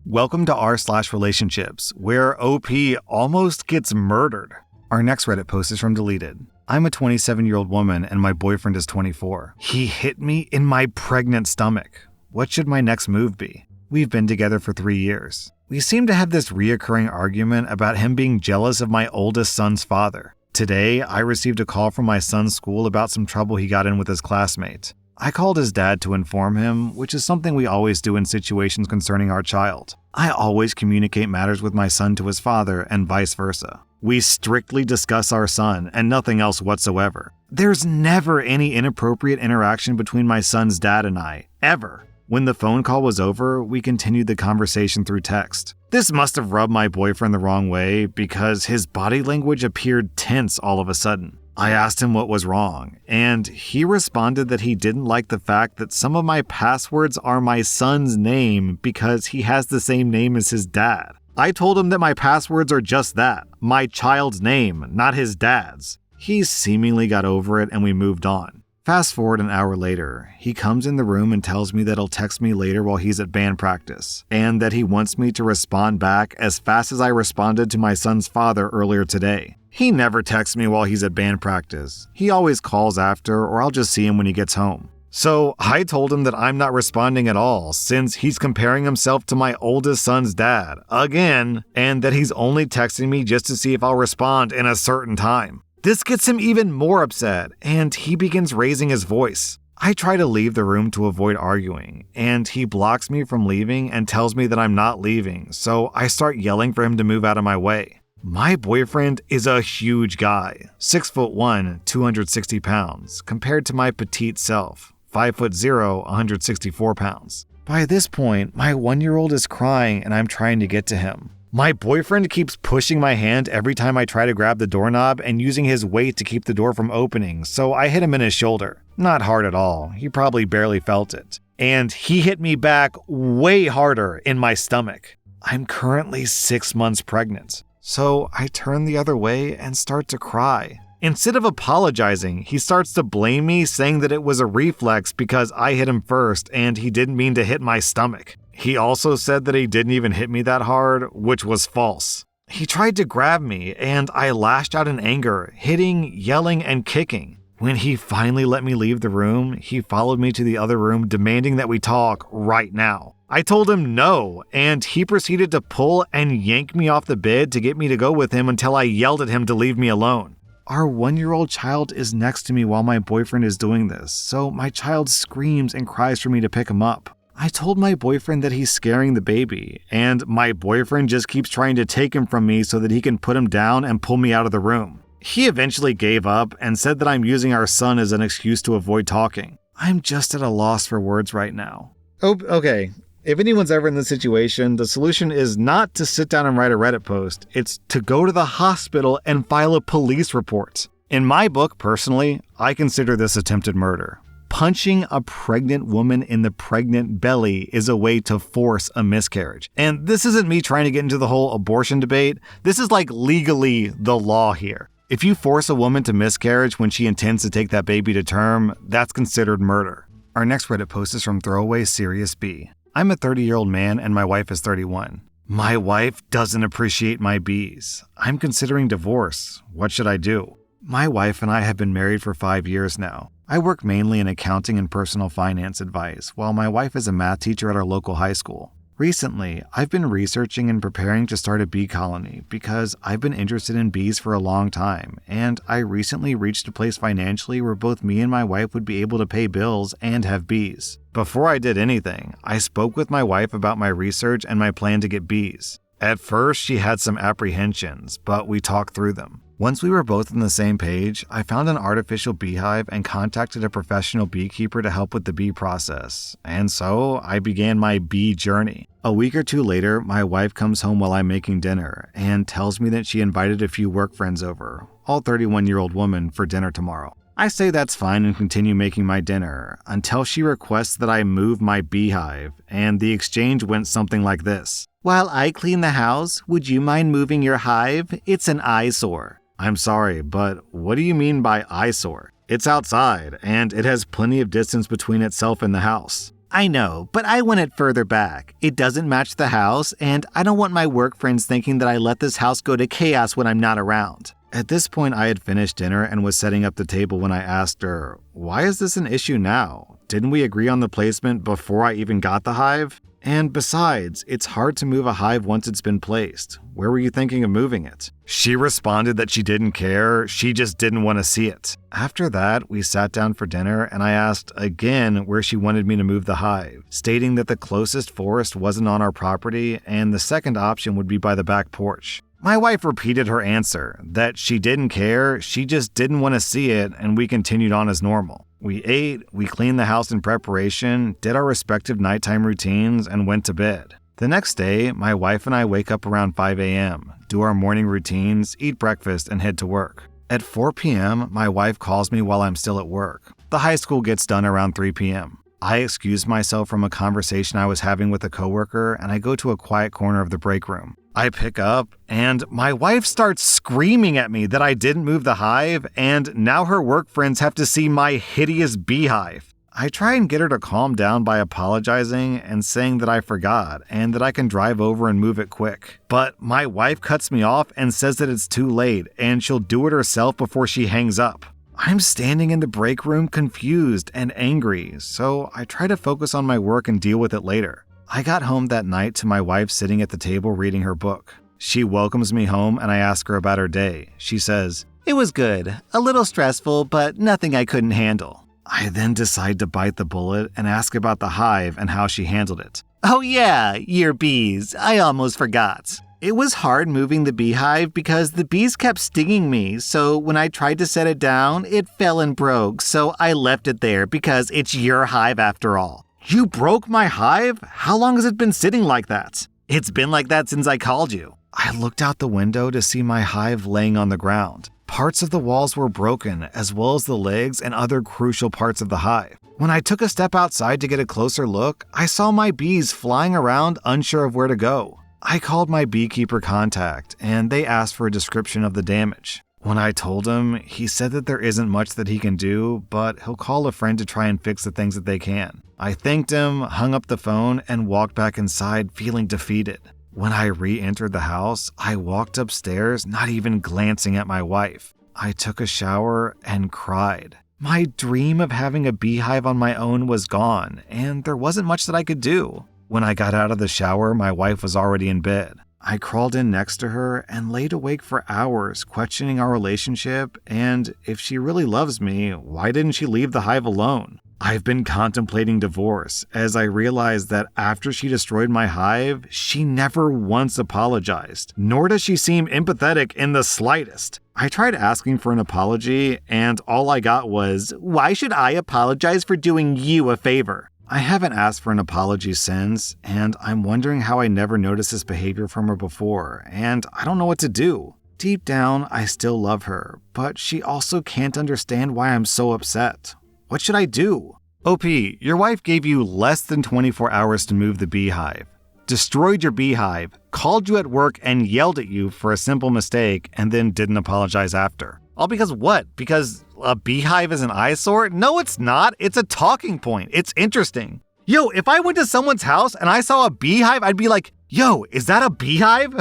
Welcome to r/slash relationships, where OP almost gets murdered. Our next Reddit post is from Deleted. I'm a 27-year-old woman and my boyfriend is 24. He hit me in my pregnant stomach. What should my next move be? We've been together for 3 years. We seem to have this reoccurring argument about him being jealous of my oldest son's father. Today, I received a call from my son's school about some trouble he got in with his classmate. I called his dad to inform him, which is something we always do in situations concerning our child. I always communicate matters with my son to his father and vice versa. We strictly discuss our son and nothing else whatsoever. There's never any inappropriate interaction between my son's dad and I, ever. When the phone call was over, we continued the conversation through text. This must have rubbed my boyfriend the wrong way because his body language appeared tense all of a sudden. I asked him what was wrong, and he responded that he didn't like the fact that some of my passwords are my son's name because he has the same name as his dad. I told him that my passwords are just that, my child's name, not his dad's. He seemingly got over it and we moved on. Fast forward an hour later, he comes in the room and tells me that he'll text me later while he's at band practice, and that he wants me to respond back as fast as I responded to my son's father earlier today. He never texts me while he's at band practice. He always calls after, or I'll just see him when he gets home. So I told him that I'm not responding at all since he's comparing himself to my oldest son's dad, again, and that he's only texting me just to see if I'll respond in a certain time. This gets him even more upset, and he begins raising his voice. I try to leave the room to avoid arguing, and he blocks me from leaving and tells me that I'm not leaving, so I start yelling for him to move out of my way. My boyfriend is a huge guy, 6'1", 260 pounds, compared to my petite self, 5'0", 164 pounds. By this point, my 1-year-old is crying and I'm trying to get to him. My boyfriend keeps pushing my hand every time I try to grab the doorknob and using his weight to keep the door from opening, so I hit him in his shoulder. Not hard at all, he probably barely felt it. And he hit me back way harder in my stomach. I'm currently 6 months pregnant. So I turn the other way and start to cry. Instead of apologizing, he starts to blame me, saying that it was a reflex because I hit him first and he didn't mean to hit my stomach. He also said that he didn't even hit me that hard, which was false. He tried to grab me and I lashed out in anger, hitting, yelling, and kicking. When he finally let me leave the room, he followed me to the other room demanding that we talk right now. I told him no, and he proceeded to pull and yank me off the bed to get me to go with him until I yelled at him to leave me alone. Our 1-year-old child is next to me while my boyfriend is doing this, so my child screams and cries for me to pick him up. I told my boyfriend that he's scaring the baby, and my boyfriend just keeps trying to take him from me so that he can put him down and pull me out of the room. He eventually gave up and said that I'm using our son as an excuse to avoid talking. I'm just at a loss for words right now. Oh, okay. If anyone's ever in this situation, the solution is not to sit down and write a Reddit post. It's to go to the hospital and file a police report. In my book, personally, I consider this attempted murder. Punching a pregnant woman in the pregnant belly is a way to force a miscarriage. And this isn't me trying to get into the whole abortion debate. This is like legally the law here. If you force a woman to miscarriage when she intends to take that baby to term, that's considered murder. Our next Reddit post is from Throwaway Serious B. I'm a 30-year-old man and my wife is 31. My wife doesn't appreciate my bees. I'm considering divorce. What should I do? My wife and I have been married for 5 years now. I work mainly in accounting and personal finance advice, while my wife is a math teacher at our local high school. Recently, I've been researching and preparing to start a bee colony because I've been interested in bees for a long time, and I recently reached a place financially where both me and my wife would be able to pay bills and have bees. Before I did anything, I spoke with my wife about my research and my plan to get bees. At first, she had some apprehensions, but we talked through them. Once we were both on the same page, I found an artificial beehive and contacted a professional beekeeper to help with the bee process. And so, I began my bee journey. A week or two later, my wife comes home while I'm making dinner and tells me that she invited a few work friends over, all 31-year-old women, for dinner tomorrow. I say that's fine and continue making my dinner until she requests that I move my beehive, and the exchange went something like this. While I clean the house, would you mind moving your hive? It's an eyesore. I'm sorry, but what do you mean by eyesore? It's outside, and it has plenty of distance between itself and the house. I know, but I want it further back. It doesn't match the house, and I don't want my work friends thinking that I let this house go to chaos when I'm not around. At this point, I had finished dinner and was setting up the table when I asked her, why is this an issue now? Didn't we agree on the placement before I even got the hive? And besides, it's hard to move a hive once it's been placed. Where were you thinking of moving it? She responded that she didn't care, she just didn't want to see it. After that, we sat down for dinner and I asked again where she wanted me to move the hive, stating that the closest forest wasn't on our property and the second option would be by the back porch. My wife repeated her answer, that she didn't care, she just didn't want to see it, and we continued on as normal. We ate, we cleaned the house in preparation, did our respective nighttime routines, and went to bed. The next day, my wife and I wake up around 5 a.m., do our morning routines, eat breakfast, and head to work. At 4 p.m., my wife calls me while I'm still at work. The high school gets done around 3 p.m. I excuse myself from a conversation I was having with a coworker, and I go to a quiet corner of the break room. I pick up, and my wife starts screaming at me that I didn't move the hive, and now her work friends have to see my hideous beehive. I try and get her to calm down by apologizing and saying that I forgot, and that I can drive over and move it quick. But my wife cuts me off and says that it's too late, and she'll do it herself before she hangs up. I'm standing in the break room confused and angry, so I try to focus on my work and deal with it later. I got home that night to my wife sitting at the table reading her book. She welcomes me home and I ask her about her day. She says, "It was good. A little stressful, but nothing I couldn't handle." I then decide to bite the bullet and ask about the hive and how she handled it. "Oh yeah, your bees. I almost forgot. It was hard moving the beehive because the bees kept stinging me, so when I tried to set it down, it fell and broke, so I left it there because it's your hive after all." "You broke my hive? How long has it been sitting like that?" "It's been like that since I called you." I looked out the window to see my hive laying on the ground. Parts of the walls were broken, as well as the legs and other crucial parts of the hive. When I took a step outside to get a closer look, I saw my bees flying around unsure of where to go. I called my beekeeper contact, and they asked for a description of the damage. When I told him, he said that there isn't much that he can do, but he'll call a friend to try and fix the things that they can. I thanked him, hung up the phone, and walked back inside feeling defeated. When I re-entered the house, I walked upstairs, not even glancing at my wife. I took a shower and cried. My dream of having a beehive on my own was gone, and there wasn't much that I could do. When I got out of the shower, my wife was already in bed. I crawled in next to her and laid awake for hours, questioning our relationship, and if she really loves me, why didn't she leave the hive alone? I've been contemplating divorce, as I realized that after she destroyed my hive, she never once apologized, nor does she seem empathetic in the slightest. I tried asking for an apology, and all I got was, "Why should I apologize for doing you a favor?" I haven't asked for an apology since, and I'm wondering how I never noticed this behavior from her before, and I don't know what to do. Deep down, I still love her, but she also can't understand why I'm so upset. What should I do? OP, your wife gave you less than 24 hours to move the beehive, destroyed your beehive, called you at work and yelled at you for a simple mistake, and then didn't apologize after. All because what? Because a beehive is an eyesore? No, it's not. It's a talking point. It's interesting. Yo, if I went to someone's house and I saw a beehive, I'd be like, yo, is that a beehive?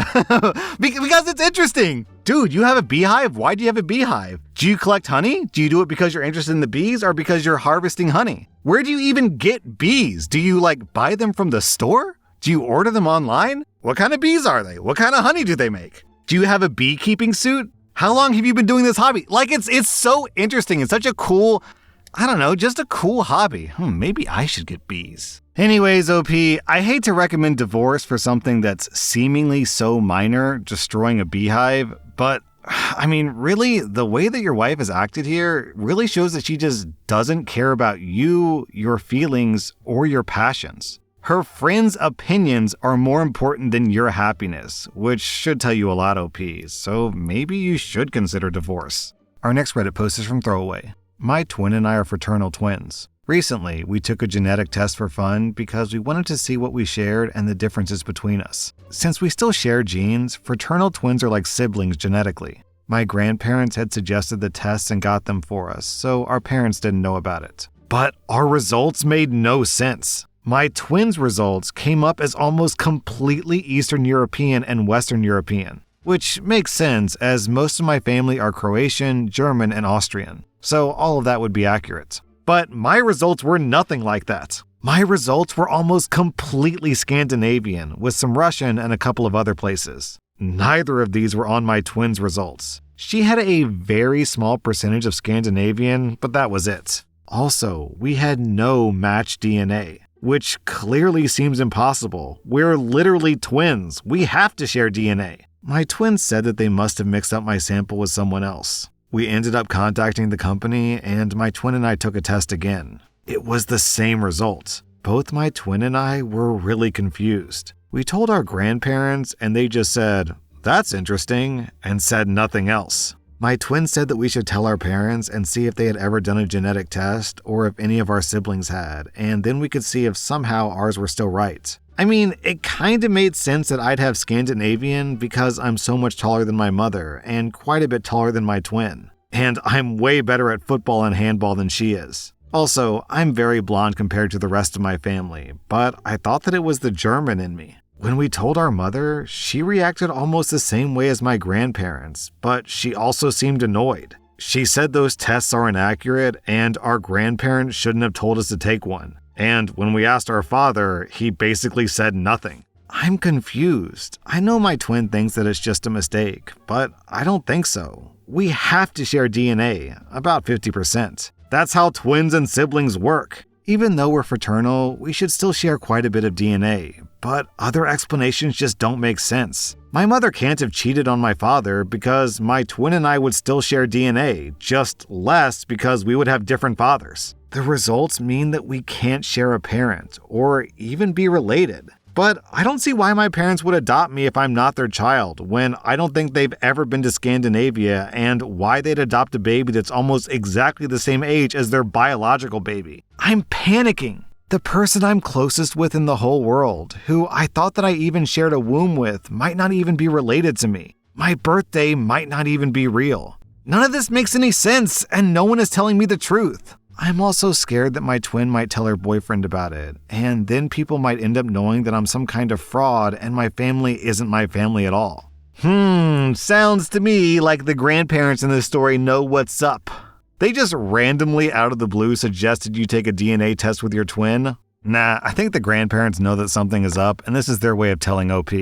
Because it's interesting. Dude, you have a beehive? Why do you have a beehive? Do you collect honey? Do you do it because you're interested in the bees or because you're harvesting honey? Where do you even get bees? Do you buy them from the store? Do you order them online? What kind of bees are they? What kind of honey do they make? Do you have a beekeeping suit? How long have you been doing this hobby? It's so interesting. It's such a cool, just a cool hobby. Maybe I should get bees. Anyways, OP, I hate to recommend divorce for something that's seemingly so minor, destroying a beehive, but really, the way that your wife has acted here really shows that she just doesn't care about you, your feelings, or your passions. Her friends' opinions are more important than your happiness, which should tell you a lot, OP, so maybe you should consider divorce. Our next Reddit post is from Throwaway. My twin and I are fraternal twins. Recently, we took a genetic test for fun because we wanted to see what we shared and the differences between us. Since we still share genes, fraternal twins are like siblings genetically. My grandparents had suggested the tests and got them for us, so our parents didn't know about it. But our results made no sense. My twins' results came up as almost completely Eastern European and Western European, which makes sense as most of my family are Croatian, German, and Austrian, so all of that would be accurate. But my results were nothing like that. My results were almost completely Scandinavian, with some Russian and a couple of other places. Neither of these were on my twins' results. She had a very small percentage of Scandinavian, but that was it. Also, we had no matched DNA, which clearly seems impossible. We're literally twins. We have to share DNA. My twins said that they must have mixed up my sample with someone else. We ended up contacting the company, and my twin and I took a test again. It was the same result. Both my twin and I were really confused. We told our grandparents, and they just said, "That's interesting," and said nothing else. My twin said that we should tell our parents and see if they had ever done a genetic test or if any of our siblings had, and then we could see if somehow ours were still right. I mean, it kinda made sense that I'd have Scandinavian because I'm so much taller than my mother and quite a bit taller than my twin. And I'm way better at football and handball than she is. Also, I'm very blonde compared to the rest of my family, but I thought that it was the German in me. When we told our mother, she reacted almost the same way as my grandparents, but she also seemed annoyed. She said those tests are inaccurate and our grandparents shouldn't have told us to take one. And when we asked our father, he basically said nothing. I'm confused. I know my twin thinks that it's just a mistake, but I don't think so. We have to share DNA, about 50%. That's how twins and siblings work. Even though we're fraternal, we should still share quite a bit of DNA, but other explanations just don't make sense. My mother can't have cheated on my father because my twin and I would still share DNA, just less because we would have different fathers. The results mean that we can't share a parent or even be related. But I don't see why my parents would adopt me if I'm not their child, when I don't think they've ever been to Scandinavia, and why they'd adopt a baby that's almost exactly the same age as their biological baby. I'm panicking. The person I'm closest with in the whole world, who I thought that I even shared a womb with, might not even be related to me. My birthday might not even be real. None of this makes any sense, and no one is telling me the truth. I'm also scared that my twin might tell her boyfriend about it, and then people might end up knowing that I'm some kind of fraud and my family isn't my family at all. Sounds to me like the grandparents in this story know what's up. They just randomly out of the blue suggested you take a DNA test with your twin? Nah, I think the grandparents know that something is up, and this is their way of telling OP.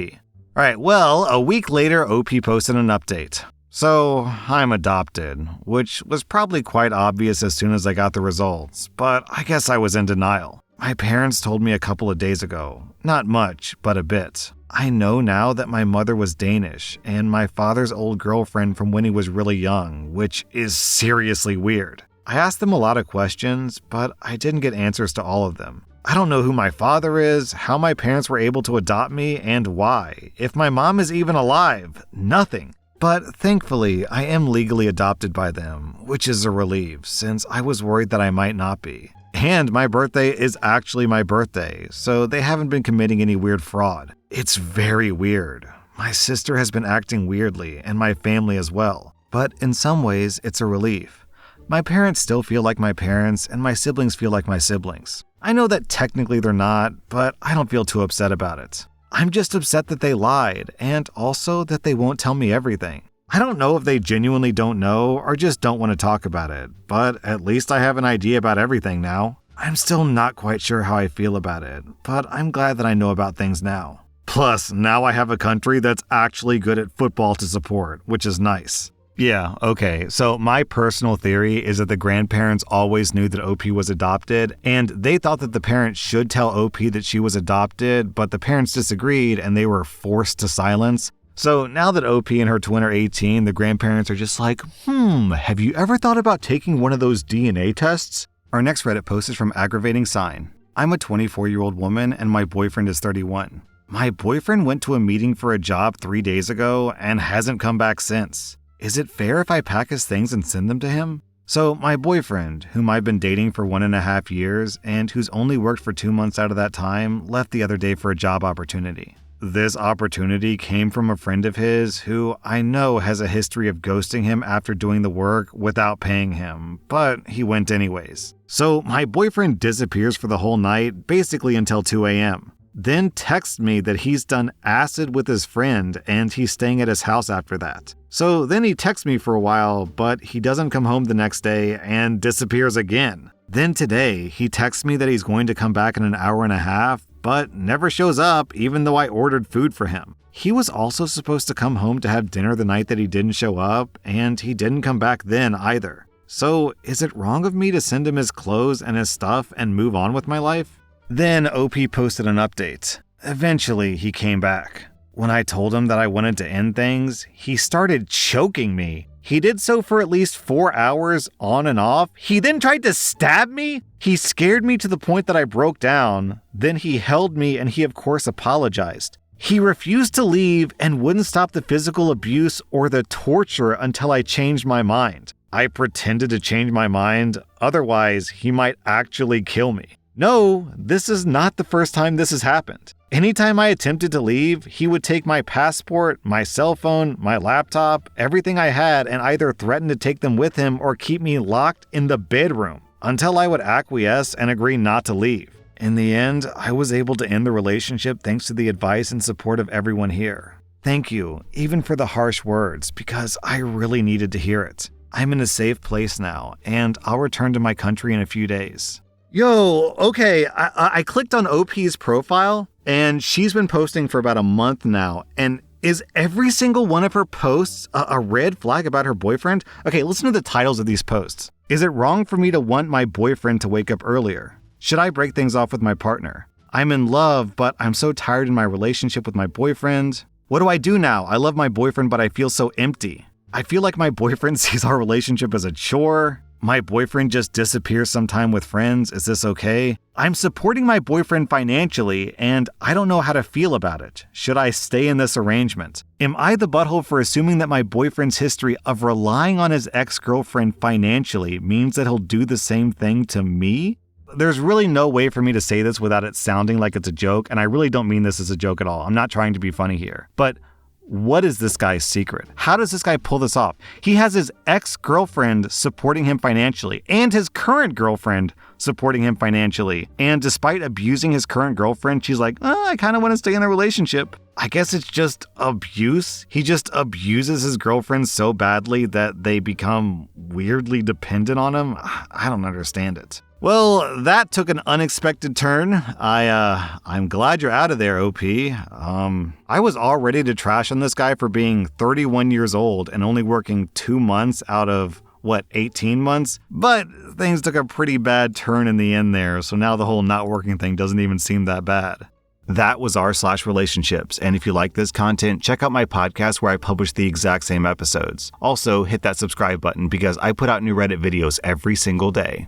Alright, well, a week later, OP posted an update. So, I'm adopted, which was probably quite obvious as soon as I got the results, but I guess I was in denial. My parents told me a couple of days ago. Not much, but a bit. I know now that my mother was Danish and my father's old girlfriend from when he was really young, which is seriously weird. I asked them a lot of questions, but I didn't get answers to all of them. I don't know who my father is, how my parents were able to adopt me, and why. If my mom is even alive, nothing. But thankfully, I am legally adopted by them, which is a relief since I was worried that I might not be. And my birthday is actually my birthday, so they haven't been committing any weird fraud. It's very weird. My sister has been acting weirdly, and my family as well. But in some ways, it's a relief. My parents still feel like my parents, and my siblings feel like my siblings. I know that technically they're not, but I don't feel too upset about it. I'm just upset that they lied, and also that they won't tell me everything. I don't know if they genuinely don't know or just don't want to talk about it, but at least I have an idea about everything now. I'm still not quite sure how I feel about it, but I'm glad that I know about things now. Plus, now I have a country that's actually good at football to support, which is nice. Yeah, okay, so my personal theory is that the grandparents always knew that OP was adopted, and they thought that the parents should tell OP that she was adopted, but the parents disagreed and they were forced to silence. So now that OP and her twin are 18, the grandparents are just like, have you ever thought about taking one of those DNA tests? Our next Reddit post is from Aggravating Sign. I'm a 24-year-old woman and my boyfriend is 31. My boyfriend went to a meeting for a job 3 days ago and hasn't come back since. Is it fair if I pack his things and send them to him? So my boyfriend, whom I've been dating for 1.5 years and who's only worked for 2 months out of that time, left the other day for a job opportunity. This opportunity came from a friend of his who I know has a history of ghosting him after doing the work without paying him, but he went anyways. So my boyfriend disappears for the whole night, basically until 2 a.m. Then texts me that he's done acid with his friend and he's staying at his house after that. So then he texts me for a while, but he doesn't come home the next day and disappears again. Then today, he texts me that he's going to come back in an hour and a half, but never shows up even though I ordered food for him. He was also supposed to come home to have dinner the night that he didn't show up, and he didn't come back then either. So is it wrong of me to send him his clothes and his stuff and move on with my life? Then OP posted an update. Eventually, he came back. When I told him that I wanted to end things, he started choking me. He did so for at least 4 hours on and off. He then tried to stab me. He scared me to the point that I broke down. Then he held me and he of course apologized. He refused to leave and wouldn't stop the physical abuse or the torture until I changed my mind. I pretended to change my mind, otherwise he might actually kill me. No, this is not the first time this has happened. Anytime I attempted to leave, he would take my passport, my cell phone, my laptop, everything I had, and either threaten to take them with him or keep me locked in the bedroom until I would acquiesce and agree not to leave. In the end, I was able to end the relationship thanks to the advice and support of everyone here. Thank you, even for the harsh words, because I really needed to hear it. I'm in a safe place now, and I'll return to my country in a few days. Yo, okay, I clicked on OP's profile, and she's been posting for about a month now, and is every single one of her posts a red flag about her boyfriend? Okay, listen to the titles of these posts. Is it wrong for me to want my boyfriend to wake up earlier? Should I break things off with my partner? I'm in love, but I'm so tired in my relationship with my boyfriend. What do I do now? I love my boyfriend, but I feel so empty. I feel like my boyfriend sees our relationship as a chore. My boyfriend just disappears sometime with friends. Is this okay? I'm supporting my boyfriend financially, and I don't know how to feel about it. Should I stay in this arrangement? Am I the butthole for assuming that my boyfriend's history of relying on his ex-girlfriend financially means that he'll do the same thing to me? There's really no way for me to say this without it sounding like it's a joke, and I really don't mean this as a joke at all. I'm not trying to be funny here. But what is this guy's secret? How does this guy pull this off? He has his ex-girlfriend supporting him financially and his current girlfriend supporting him financially. And despite abusing his current girlfriend, she's like, I kind of want to stay in a relationship. I guess it's just abuse. He just abuses his girlfriend so badly that they become weirdly dependent on him. I don't understand it. Well, that took an unexpected turn. I'm glad you're out of there, OP. I was all ready to trash on this guy for being 31 years old and only working 2 months out of, 18 months? But things took a pretty bad turn in the end there, so now the whole not working thing doesn't even seem that bad. That was rSlash-relationships, and if you like this content, check out my podcast where I publish the exact same episodes. Also, hit that subscribe button because I put out new Reddit videos every single day.